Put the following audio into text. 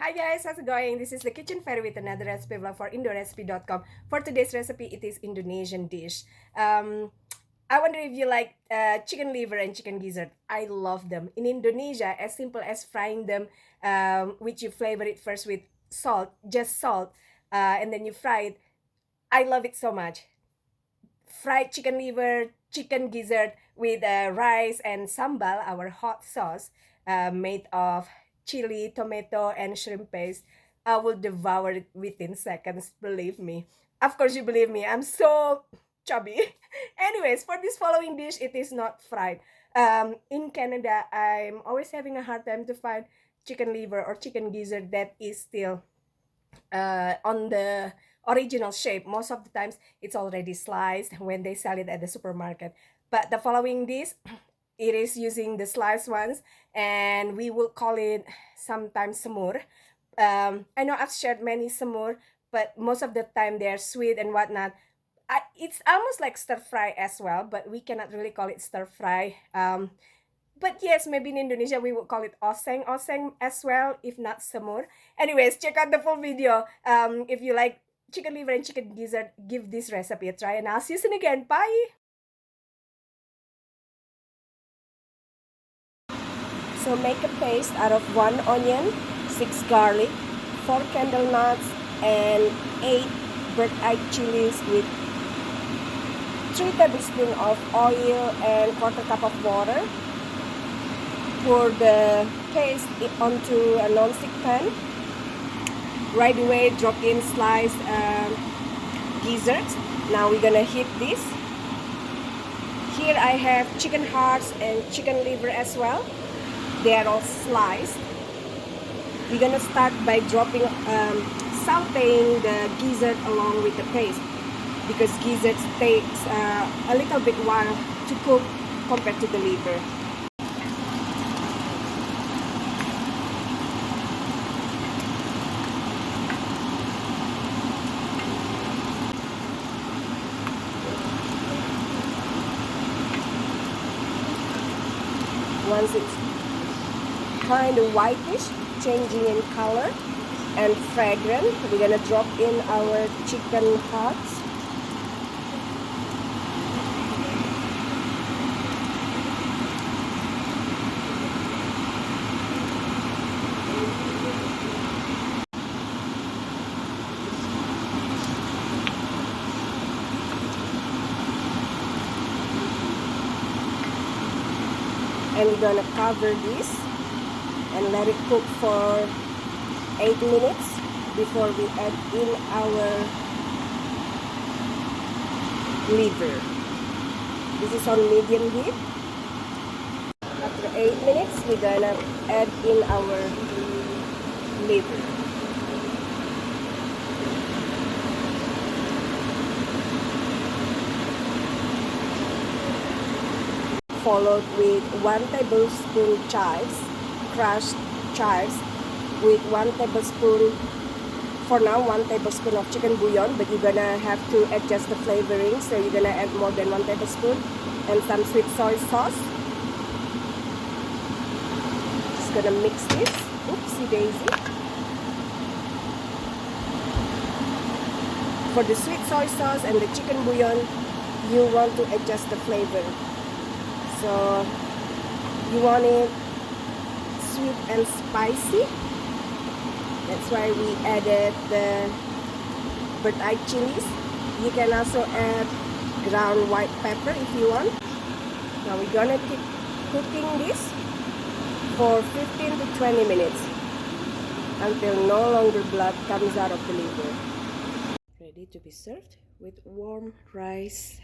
Hi guys, how's it going? This is the Kitchen Fairy with another recipe vlog for indorecipe.com. For today's recipe, it is Indonesian dish. I wonder if you like chicken liver and chicken gizzard. I love them. In Indonesia, as simple as frying them, which you flavor it first with salt, just salt, and then you fry it. I love it so much. Fried chicken liver, chicken gizzard with rice and sambal, our hot sauce, made of chili, tomato, and shrimp paste. I will devour it within seconds, believe me. Of course, you believe me, I'm so chubby. Anyways, for this following dish, it is not fried. In Canada, I'm always having a hard time to find chicken liver or chicken gizzard that is still on the original shape. Most of the times it's already sliced when they sell it at the supermarket, but the following this, it is using the sliced ones, and we will call it sometimes semur. I know I've shared many semur, but most of the time they're sweet and whatnot. It's almost like stir fry as well, but we cannot really call it stir fry. But yes, maybe in Indonesia we would call it oseng as well, if not semur. Anyways, check out the full video. If you like chicken liver and chicken gizzard, give this recipe a try, and I'll see you soon again. Bye! So make a paste out of 1 onion, 6 garlic, 4 candlenuts, and 8 burnt-eyed chilies with 3 tablespoons of oil and 1/4 cup of water. Pour the paste onto a non-stick pan. Right away, drop in sliced gizzards. Now we're gonna heat this. Here I have chicken hearts and chicken liver as well. They are all sliced. We're gonna start by sauteing the gizzard along with the paste, because gizzard takes a little bit while to cook compared to the liver. Once it's kind of whitish, changing in color and fragrant, we're gonna drop in our chicken hearts. And we're gonna cover this and let it cook for 8 minutes before we add in our liver. This is on medium heat. After 8 minutes, we're gonna add in our liver. Followed with 1 tablespoon chives, crushed chives, with 1 tablespoon, for now 1 tablespoon of chicken bouillon, but you're gonna have to adjust the flavoring, so you're gonna add more than 1 tablespoon, and some sweet soy sauce. Just gonna mix this. Oopsie daisy. For the sweet soy sauce and the chicken bouillon, you want to adjust the flavor. So you want it sweet and spicy. That's why we added the burnt-eyed chilies. You can also add ground white pepper if you want. Now we're gonna keep cooking this for 15 to 20 minutes until no longer blood comes out of the liver. Ready to be served with warm rice.